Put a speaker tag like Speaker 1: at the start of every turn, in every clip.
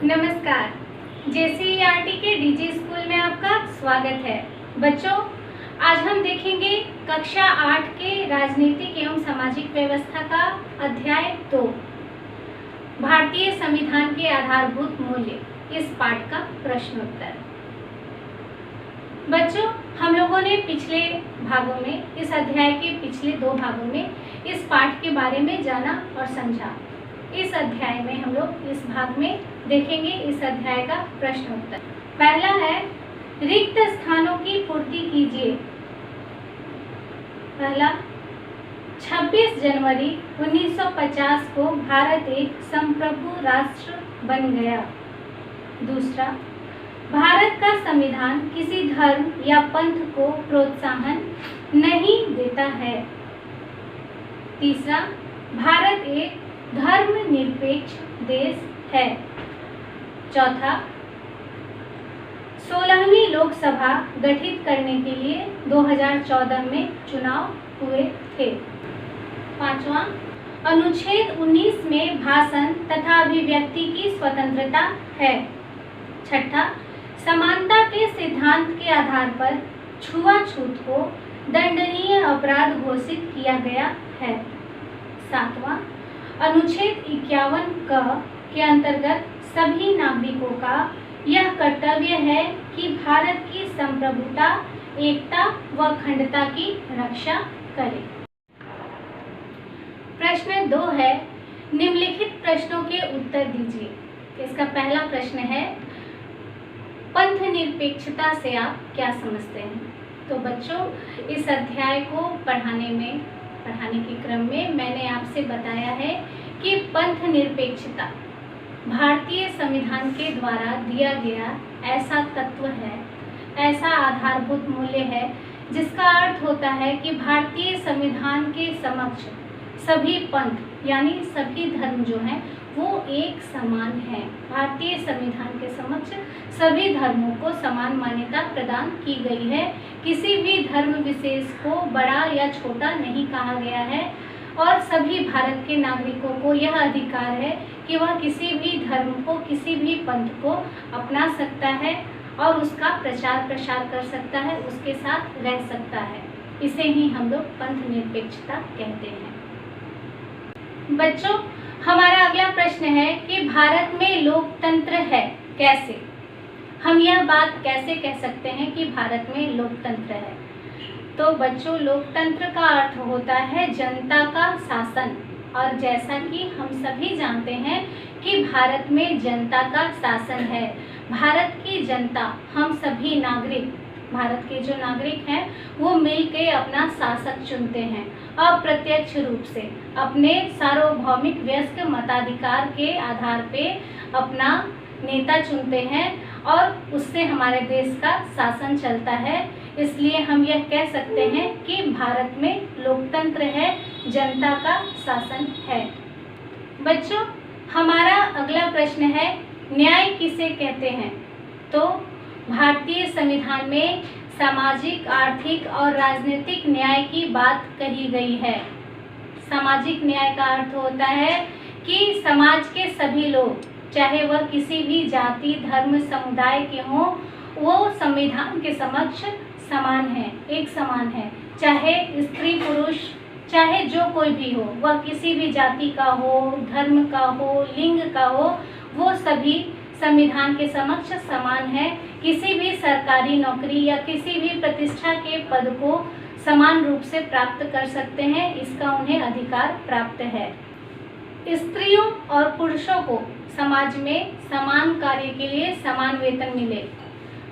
Speaker 1: नमस्कार। जेसीईआरटी के DG school में आपका स्वागत है। बच्चों, आज हम देखेंगे कक्षा 8 के राजनीतिक एवं सामाजिक व्यवस्था का अध्याय 2, भारतीय संविधान के आधारभूत मूल्य, इस पाठ का प्रश्नोत्तर। बच्चों, हम लोगों ने पिछले भागों में, इस अध्याय के पिछले 2 भागों में इस पाठ के बारे में जाना और समझा। इस अध्याय में हम लोग इस भाग में देखेंगे इस अध्याय का प्रश्नोत्तर। पहला है, रिक्त स्थानों की पूर्ति कीजिए। पहला, 26 जनवरी 1950 को भारत एक संप्रभु राष्ट्र बन गया। दूसरा, भारत का संविधान किसी धर्म या पंथ को प्रोत्साहन नहीं देता है। तीसरा, भारत एक धर्मनिरपेक्ष देश है। चौथा, 16वीं लोकसभा गठित करने के लिए 2014 में चुनाव हुए थे। पांचवा, अनुच्छेद 19 में भाषण तथा अभिव्यक्ति की स्वतंत्रता है। छठा, समानता के सिद्धांत के आधार पर छुआछूत को दंडनीय अपराध घोषित किया गया है। सातवां, अनुच्छेद 51 क के अंतर्गत सभी नागरिकों का यह कर्तव्य है कि भारत की संप्रभुता, एकता व अखंडता की रक्षा करे। प्रश्न 2 है, निम्नलिखित प्रश्नों के उत्तर दीजिए। इसका पहला प्रश्न है, पंथ निरपेक्षता से आप क्या समझते हैं? तो बच्चों, इस अध्याय को पढ़ाने के क्रम में मैंने आपसे बताया है कि पंथ निरपेक्षता भारतीय संविधान के द्वारा दिया गया ऐसा तत्व है, ऐसा आधारभूत मूल्य है, जिसका अर्थ होता है कि भारतीय संविधान के समक्ष सभी पंथ यानी सभी धर्म जो हैं वो एक समान है। भारतीय संविधान के समक्ष सभी धर्मों को समान मान्यता प्रदान की गई है। किसी भी धर्म विशेष को बड़ा या छोटा नहीं कहा गया है और सभी भारत के नागरिकों को यह अधिकार है कि वह किसी भी धर्म को, किसी भी पंथ को अपना सकता है और उसका प्रचार प्रसार कर सकता है, उसके साथ रह सकता है। इसे ही हम लोग पंथ निरपेक्षता कहते हैं। बच्चों, हमारा अगला प्रश्न है कि भारत में लोकतंत्र है कैसे? हम यह बात कैसे कह सकते हैं कि भारत में लोकतंत्र है? तो बच्चों, लोकतंत्र का अर्थ होता है जनता का शासन, और जैसा कि हम सभी जानते हैं कि भारत में जनता का शासन है। भारत की जनता, हम सभी नागरिक, भारत के जो नागरिक हैं वो मिलकर अपना शासक चुनते हैं, अप्रत्यक्ष रूप से अपने सार्वभौमिक व्यस्क मताधिकार के आधार पे अपना नेता चुनते हैं और उससे हमारे देश का शासन चलता है। इसलिए हम यह कह सकते हैं कि भारत में लोकतंत्र है, जनता का शासन है। बच्चों, हमारा अगला प्रश्न है, न्याय किसे कहते हैं? तो भारतीय संविधान में सामाजिक, आर्थिक और राजनीतिक न्याय की बात कही गई है। सामाजिक न्याय का अर्थ होता है कि समाज के सभी लोग, चाहे वह किसी भी जाति, धर्म, समुदाय के हों, वो संविधान के समक्ष समान है, एक समान है। चाहे स्त्री पुरुष, चाहे जो कोई भी हो, वह किसी भी जाति का हो, धर्म का हो, लिंग का हो, वो सभी संविधान के समक्ष समान है। किसी भी सरकारी नौकरी या किसी भी प्रतिष्ठा के पद को समान रूप से प्राप्त कर सकते हैं, इसका उन्हें अधिकार प्राप्त है। स्त्रियों और पुरुषों को समाज में समान कार्य के लिए समान वेतन मिले,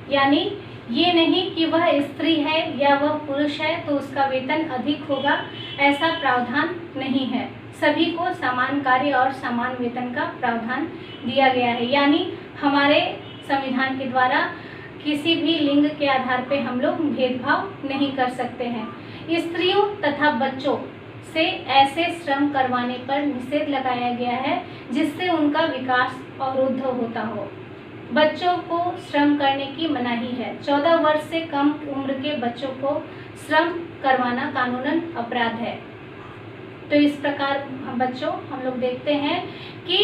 Speaker 1: यानी ये नहीं कि वह स्त्री है या वह पुरुष है तो उसका वेतन अधिक होगा, ऐसा प्रावधान नहीं है। सभी को समान कार्य और समान वेतन का प्रावधान दिया गया है। यानी हमारे संविधान के द्वारा किसी भी लिंग के आधार पर हम लोग भेदभाव नहीं कर सकते हैं। स्त्रियों तथा बच्चों से ऐसे श्रम करवाने पर निषेध लगाया गया है जिससे उनका विकास अवरुद्ध होता हो। बच्चों को श्रम करने की मनाही है। 14 वर्ष से कम उम्र के बच्चों को श्रम करवाना कानूनन अपराध है। तो इस प्रकार बच्चों हम लोग देखते हैं कि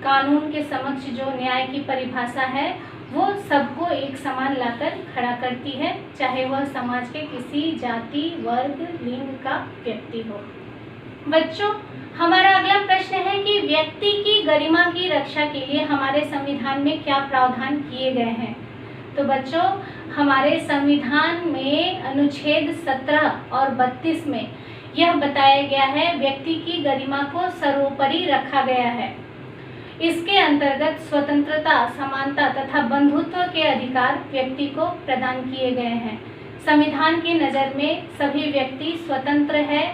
Speaker 1: कानून के समक्ष जो न्याय की परिभाषा है वो सबको एक समान लाकर खड़ा करती है, चाहे वह समाज के किसी जाति, वर्ग, लिंग का व्यक्ति हो। बच्चों, हमारा अगला प्रश्न है कि व्यक्ति की गरिमा की रक्षा के लिए हमारे संविधान में क्या प्रावधान किए गए हैं। तो बच्चों, हमारे संविधान में अनुच्छेद 17 और 32 में यह बताया गया है, व्यक्ति की गरिमा को सर्वोपरि रखा गया है। इसके अंतर्गत स्वतंत्रता, समानता तथा बंधुत्व के अधिकार व्यक्ति को प्रदान किए गए हैं। संविधान की नज़र में सभी व्यक्ति स्वतंत्र है,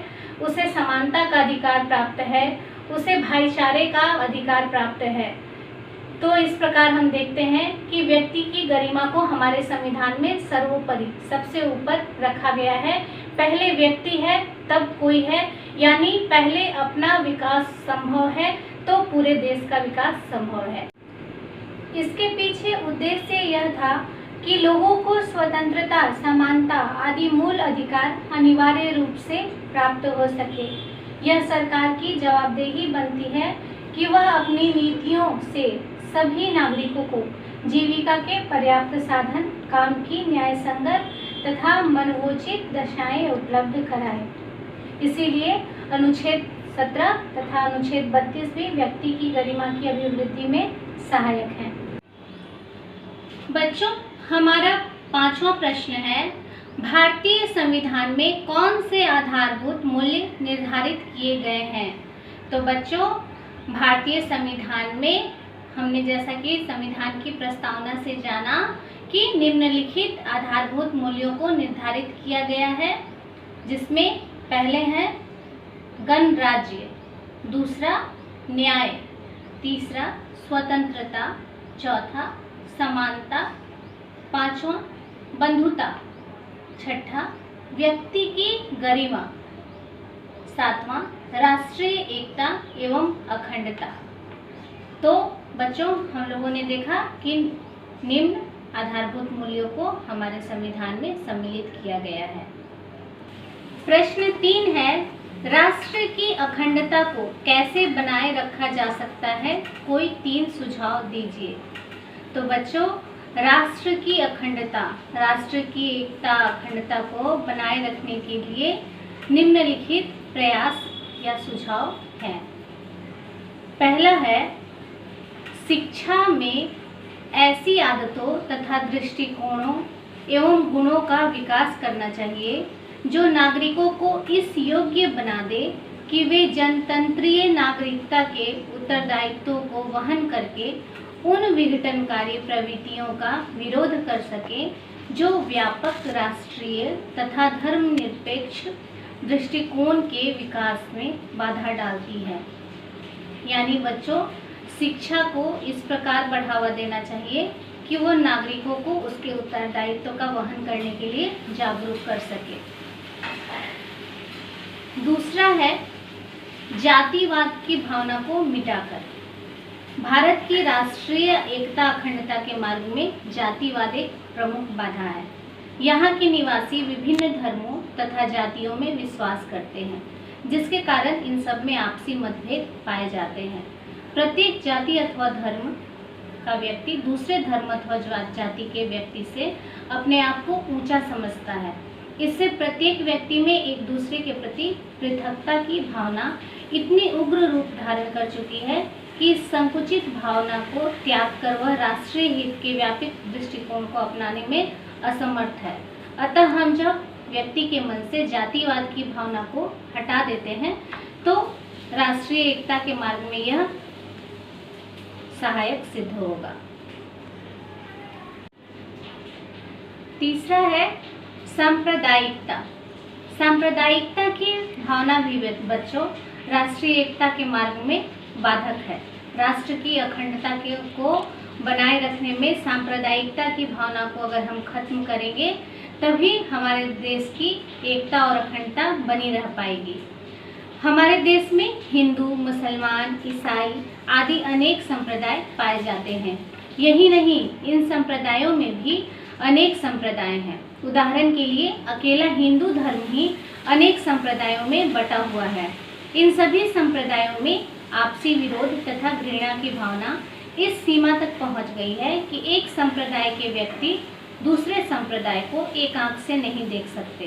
Speaker 1: उसे समानता का अधिकार प्राप्त है, उसे भाईचारे का अधिकार प्राप्त है। तो इस प्रकार हम देखते हैं कि व्यक्ति की गरिमा को हमारे संविधान में सर्वोपरि, सबसे ऊपर रखा गया है। पहले व्यक्ति है तब कोई है, यानी पहले अपना विकास संभव है तो पूरे देश का विकास संभव है। इसके पीछे उद्देश्य यह था कि लोगों को स्वतंत्रता, समानता आदि मूल अधिकार अनिवार्य रूप से प्राप्त हो सके। यह सरकार की जवाबदेही बनती है कि वह अपनी नीतियों से सभी नागरिकों को जीविका के पर्याप्त साधन, काम की न्याय संगत तथा मनोचित दशाएं उपलब्ध कराए। इसीलिए अनुच्छेद 17 तथा अनुच्छेद 32 भी व्यक्ति की गरिमा की अभिवृद्धि में सहायक हैं। बच्चों, हमारा 5वां प्रश्न है, भारतीय संविधान में कौन से आधारभूत मूल्य निर्धारित किए गए हैं। तो बच्चों, भारतीय संविधान में हमने जैसा कि संविधान की प्रस्तावना से जाना कि निम्नलिखित आधारभूत मूल्यों को निर्धारित किया गया है, जिसमें पहले है गणराज्य, दूसरा न्याय, तीसरा स्वतंत्रता, चौथा समानता, पांचवा बंधुता, छठा व्यक्ति की गरिमा, सातवां राष्ट्रीय एकता एवं अखंडता। तो बच्चों, हम लोगों ने देखा कि निम्न आधारभूत मूल्यों को हमारे संविधान में सम्मिलित किया गया है। प्रश्न 3 है, राष्ट्र की अखंडता को कैसे बनाए रखा जा सकता है, कोई 3 सुझाव दीजिए। तो बच्चों, राष्ट्र की अखंडता, राष्ट्र की एकता, अखंडता को बनाए रखने के लिए निम्नलिखित प्रयास या सुझाव हैं। पहला है, शिक्षा में ऐसी आदतों तथा दृष्टिकोणों एवं गुणों का विकास करना चाहिए जो नागरिकों को इस योग्य बना दे कि वे जनतंत्रीय नागरिकता के उत्तरदायित्वों को वहन करके उन विघटनकारी प्रवृत्तियों का विरोध कर सकें जो व्यापक राष्ट्रीय तथा धर्मनिरपेक्ष दृष्टिकोण के विकास में बाधा डालती है। यानी बच्चों, शिक्षा को इस प्रकार बढ़ावा देना चाहिए कि वो नागरिकों को उसके उत्तरदायित्व का वहन करने के लिए जागरूक कर सके। दूसरा है, जातिवाद की भावना को मिटाकर। भारत की राष्ट्रीय एकता, अखंडता के मार्ग में जातिवाद एक प्रमुख बाधा है। यहाँ के निवासी विभिन्न धर्मों तथा जातियों में विश्वास करते हैं, जिसके कारण इन सब में आपसी मतभेद पाए जाते हैं। प्रत्येक जाति अथवा धर्म का व्यक्ति दूसरे धर्म अथवा जाति के व्यक्ति से अपने आप को ऊंचा समझता है। इससे प्रत्येक व्यक्ति में एक दूसरे के प्रति पृथकता की भावना इतनी उग्र रूप धारण कर चुकी है कि इस संकुचित भावना को त्याग कर वह राष्ट्रीय हित के व्यापक दृष्टिकोण को अपनाने में असमर्थ है। अतः हम जब व्यक्ति के मन से जातिवाद की भावना को हटा देते हैं तो राष्ट्रीय एकता के मार्ग में यह सहायक सिद्ध होगा। तीसरा है सांप्रदायिकता। सांप्रदायिकता की भावना भी बच्चों राष्ट्रीय एकता के मार्ग में बाधक है। राष्ट्र की अखंडता को बनाए रखने में सांप्रदायिकता की भावना को अगर हम खत्म करेंगे तभी हमारे देश की एकता और अखंडता बनी रह पाएगी। हमारे देश में हिंदू, मुसलमान, ईसाई आदि अनेक संप्रदाय पाए जाते हैं। यही नहीं, इन संप्रदायों में भी अनेक संप्रदाय हैं। उदाहरण के लिए अकेला हिंदू धर्म ही अनेक संप्रदायों में बटा हुआ है। इन सभी संप्रदायों में आपसी विरोध तथा घृणा की भावना इस सीमा तक पहुंच गई है कि एक संप्रदाय के व्यक्ति दूसरे संप्रदाय को एक आंख से नहीं देख सकते।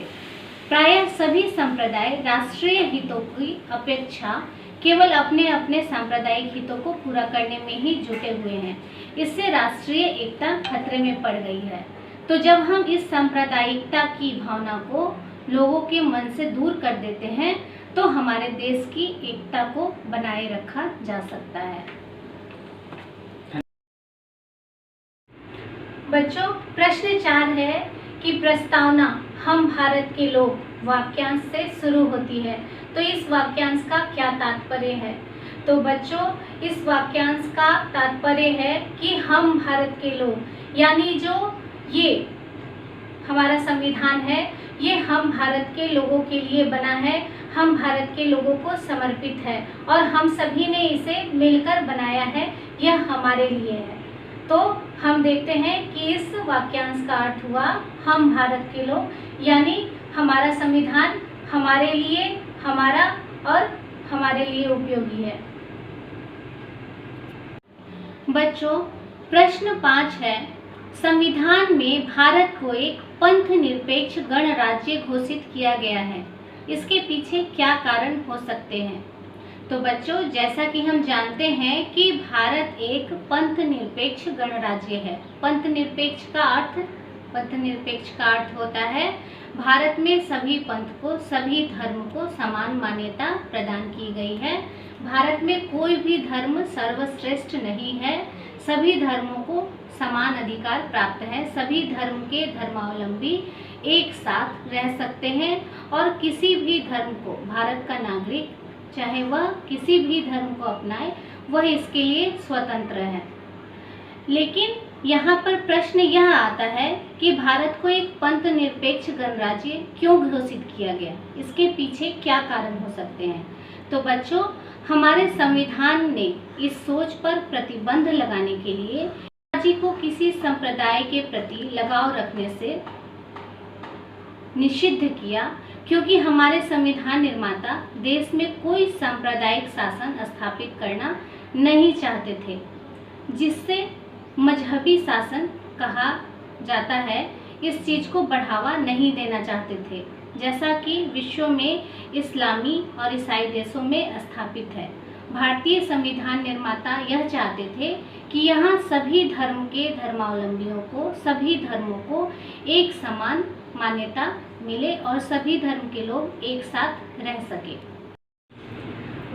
Speaker 1: प्रायः सभी संप्रदाय राष्ट्रीय हितों की अपेक्षा केवल अपने अपने सांप्रदायिक हितों को पूरा करने में ही जुटे हुए हैं। इससे राष्ट्रीय एकता खतरे में पड़ गई है। तो जब हम इस सांप्रदायिकता की भावना को लोगों के मन से दूर कर देते हैं तो हमारे देश की एकता को बनाए रखा जा सकता है। बच्चों, प्रश्न 4 है कि प्रस्तावना हम भारत के लोग वाक्यांश से शुरू होती है, तो इस वाक्यांश का क्या तात्पर्य है? तो बच्चों, इस वाक्यांश का तात्पर्य है कि हम भारत के लोग, यानी जो ये हमारा संविधान है, ये हम भारत के लोगों के लिए बना है, हम भारत के लोगों को समर्पित है और हम सभी ने इसे मिलकर बनाया है, यह हमारे लिए है। तो हम देखते हैं कि इस वाक्यांश का अर्थ हुआ हम भारत के लोग, यानी हमारा संविधान हमारे लिए, हमारा और हमारे लिए उपयोगी है। बच्चों, प्रश्न 5 है, संविधान में भारत को एक पंथ निरपेक्ष गणराज्य घोषित किया गया है, इसके पीछे क्या कारण हो सकते हैं? तो बच्चों, जैसा कि हम जानते हैं कि भारत एक पंथ निरपेक्ष गणराज्य है। पंथ निरपेक्ष का अर्थ होता है भारत में सभी पंथ को, सभी धर्म को समान मान्यता प्रदान की गई है। भारत में कोई भी धर्म सर्वश्रेष्ठ नहीं है, सभी धर्मों को समान अधिकार प्राप्त है, सभी धर्म के धर्मावलंबी एक साथ रह सकते हैं और किसी भी धर्म को भारत का नागरिक, चाहे वह किसी भी धर्म को अपनाए, वह इसके लिए स्वतंत्र है। लेकिन यहाँ पर प्रश्न यह आता है कि भारत को एक पंथ निरपेक्ष गणराज्य क्यों घोषित किया गया, इसके पीछे क्या कारण हो सकते हैं? तो बच्चों, हमारे संविधान ने इस सोच पर प्रतिबंध लगाने के लिए राज्य को किसी संप्रदाय के प्रति लगाव रखने से निषिद्ध किया, क्योंकि हमारे संविधान निर्माता देश में कोई सांप्रदायिक शासन स्थापित करना नहीं चाहते थे, जिससे मजहबी शासन कहा जाता है, इस चीज को बढ़ावा नहीं देना चाहते थे, जैसा कि विश्व में इस्लामी और ईसाई देशों में स्थापित है। भारतीय संविधान निर्माता यह चाहते थे कि यहाँ सभी धर्म के धर्मावलंबियों को, सभी धर्मों को एक समान मान्यता मिले और सभी धर्म के लोग एक साथ रह सके।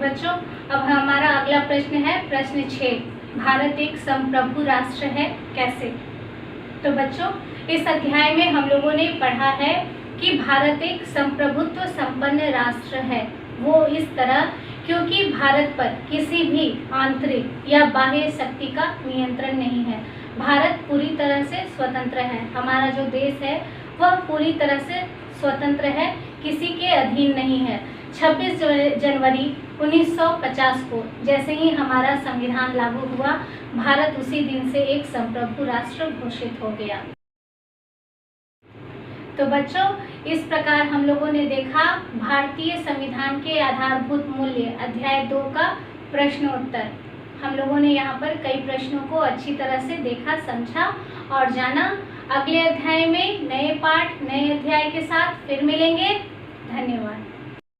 Speaker 1: बच्चों, अब हमारा अगला प्रश्न है प्रश्न 6, भारत एक संप्रभु राष्ट्र है, कैसे? तो बच्चों, इस अध्याय में हम लोगों ने पढ़ा है कि भारत एक संप्रभुत्व संपन्न राष्ट्र है। वो इस तरह क्योंकि भारत पर किसी भी आंतरिक या बाह्य शक्ति का नियंत्रण नहीं है। भारत पूरी तरह से स्वतंत्र है। हमारा जो देश है वह पूरी तरह से स्वतंत्र है, किसी के अधीन नहीं है। 26 जनवरी 1950 को जैसे ही हमारा संविधान लागू हुआ, भारत उसी दिन से एक संप्रभु राष्ट्र घोषित हो गया। तो बच्चों, इस प्रकार हम लोगों ने देखा भारतीय संविधान के आधारभूत मूल्य अध्याय 2 का प्रश्न उत्तर। हम लोगों ने यहाँ पर कई प्रश्नों को अच्छी तरह से देखा, समझा और जाना। अगले अध्याय में नए पाठ, नए अध्याय के साथ फिर मिलेंगे। धन्यवाद।